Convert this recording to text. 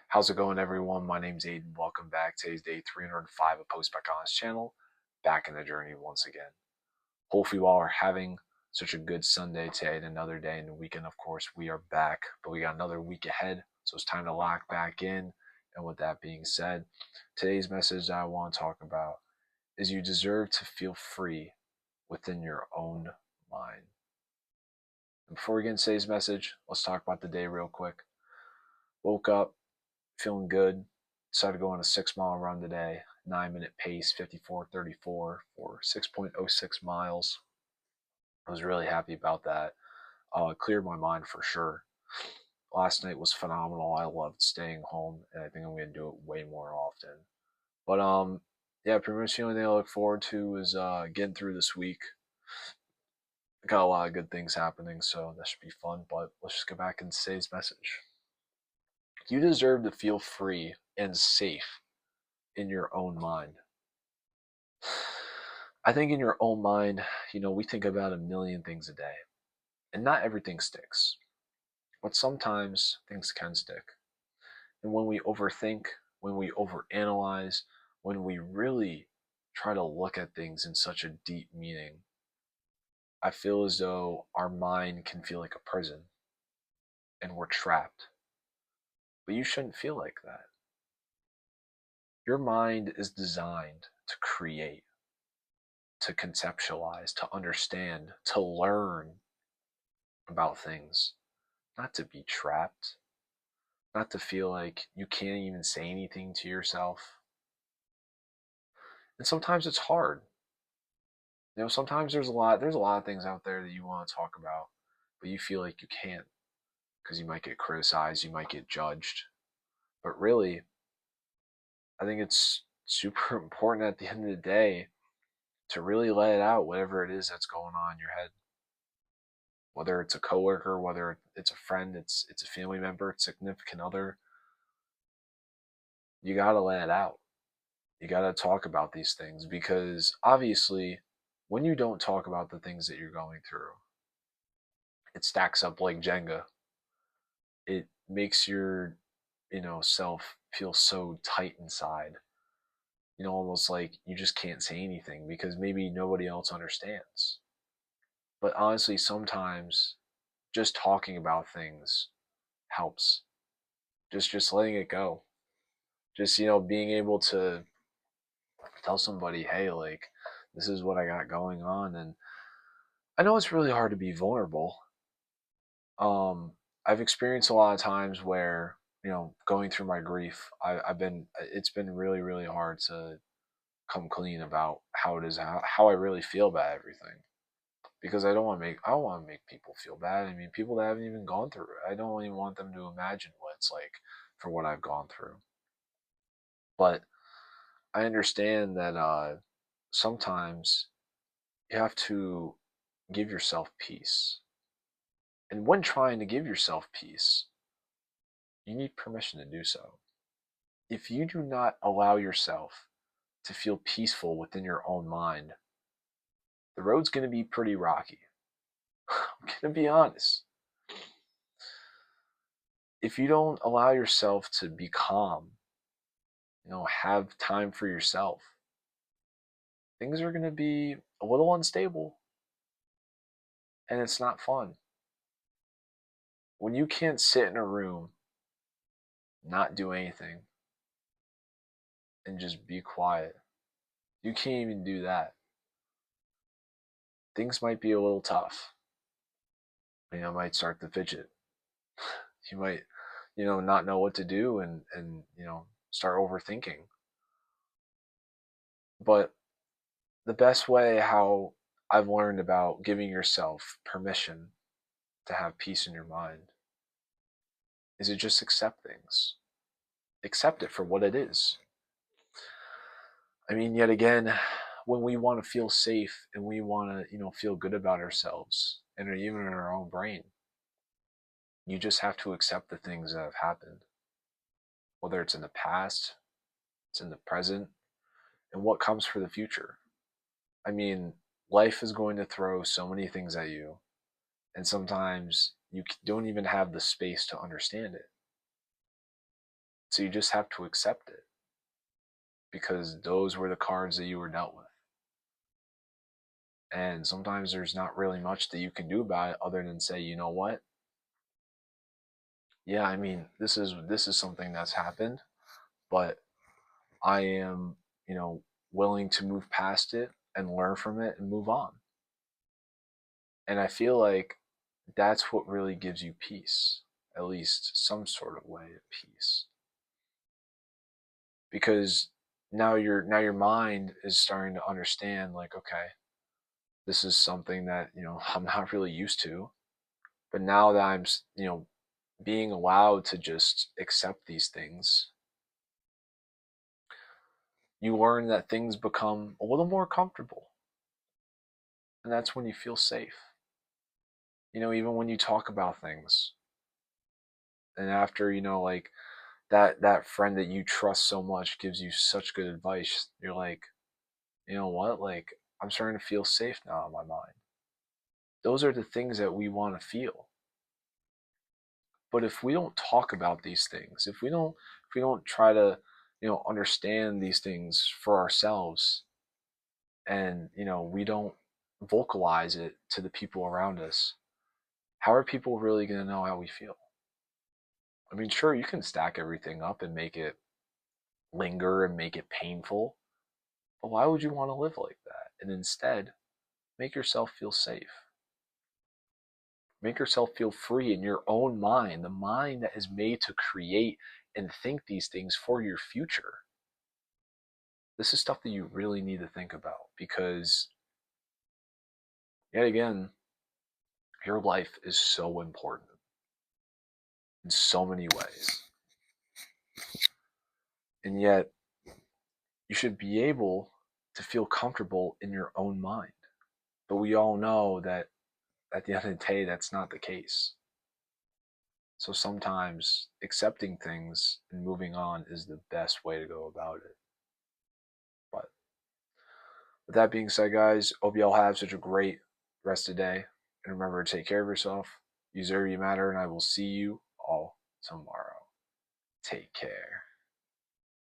How's it going, everyone? My name's Aiden. Welcome back. Today's day 305 of Post Back on this channel. Back in the journey once again. Hopefully, you all are having such a good Sunday today and another day in the weekend. Of course, we are back, but we got another week ahead, so it's time to lock back in. And with that being said, today's message that I want to talk about is you deserve to feel free within your own mind. And before we get into today's message, let's talk about the day real quick. Woke up feeling good. Decided to go on a 6 mile run today, 9 minute pace, 54:34 for 6.06 miles. I was really happy about that. Cleared my mind for sure. Last night was phenomenal. I loved staying home, and I think I'm going to do it way more often. But yeah, pretty much the only thing I look forward to is getting through this week. I got a lot of good things happening, so that should be fun. But let's just get back into today's message. You deserve to feel free and safe in your own mind. I think in your own mind, we think about a million things a day, and not everything sticks, but sometimes things can stick. And when we overthink, when we overanalyze, when we really try to look at things in such a deep meaning, I feel as though our mind can feel like a prison and we're trapped. But you shouldn't feel like that. Your mind is designed to create, to conceptualize, to understand, to learn about things, not to be trapped, not to feel like you can't even say anything to yourself. And sometimes it's hard. Sometimes there's a lot of things out there that you want to talk about, but you feel like you can't because you might get criticized, you might get judged. But really, I think it's super important at the end of the day to really let it out, whatever it is that's going on in your head. Whether it's a coworker, whether it's a friend, it's a family member, it's a significant other, you gotta let it out. You gotta talk about these things because obviously, when you don't talk about the things that you're going through, it stacks up like Jenga. It makes your, self feel so tight inside. Almost like you just can't say anything because maybe nobody else understands. But honestly, sometimes just talking about things helps. Just letting it go. Just, being able to tell somebody, hey, like, this is what I got going on. And I know it's really hard to be vulnerable. Um, I've experienced a lot of times where, going through my grief, it's been really, really hard to come clean about how it is, how I really feel about everything. Because I don't want to make people feel bad. I mean, people that haven't even gone through it, I don't even want them to imagine what it's like for what I've gone through. But I understand that sometimes you have to give yourself peace. And when trying to give yourself peace, you need permission to do so. If you do not allow yourself to feel peaceful within your own mind, the road's going to be pretty rocky. I'm going to be honest. If you don't allow yourself to be calm, have time for yourself, things are going to be a little unstable and it's not fun. When you can't sit in a room, not do anything, and just be quiet, you can't even do that. Things might be a little tough. Might start to fidget. You might, not know what to do and start overthinking. But the best way how I've learned about giving yourself permission to have peace in your mind is to just accept things. Accept it for what it is. I mean, yet again, when we want to feel safe and we want to, feel good about ourselves and even in our own brain, you just have to accept the things that have happened, whether it's in the past, it's in the present, and what comes for the future. I mean, life is going to throw so many things at you, and sometimes you don't even have the space to understand it. So you just have to accept it because those were the cards that you were dealt with. And sometimes there's not really much that you can do about it other than say, you know what? Yeah, I mean, this is something that's happened, but I am, willing to move past it and learn from it and move on. And I feel like that's what really gives you peace, at least some sort of way of peace. Because now your mind is starting to understand, like, okay, this is something that, I'm not really used to. But now that I'm, being allowed to just accept these things, you learn that things become a little more comfortable. And that's when you feel safe. Even when you talk about things, and after, like that friend that you trust so much gives you such good advice, you're like, you know what? Like, I'm starting to feel safe now in my mind. Those are the things that we want to feel. But if we don't talk about these things, if we don't try to, understand these things for ourselves, and we don't vocalize it to the people around us, how are people really going to know how we feel? I mean, sure, you can stack everything up and make it linger and make it painful, but why would you want to live like that? And instead, make yourself feel safe. Make yourself feel free in your own mind, the mind that is made to create and think these things for your future. This is stuff that you really need to think about because, yet again, your life is so important in so many ways. And yet, you should be able to feel comfortable in your own mind. But we all know that at the end of the day, that's not the case. So sometimes accepting things and moving on is the best way to go about it. But with that being said, guys, hope you all have such a great rest of the day. And remember to take care of yourself. You deserve, you matter, and I will see you all tomorrow. Take care.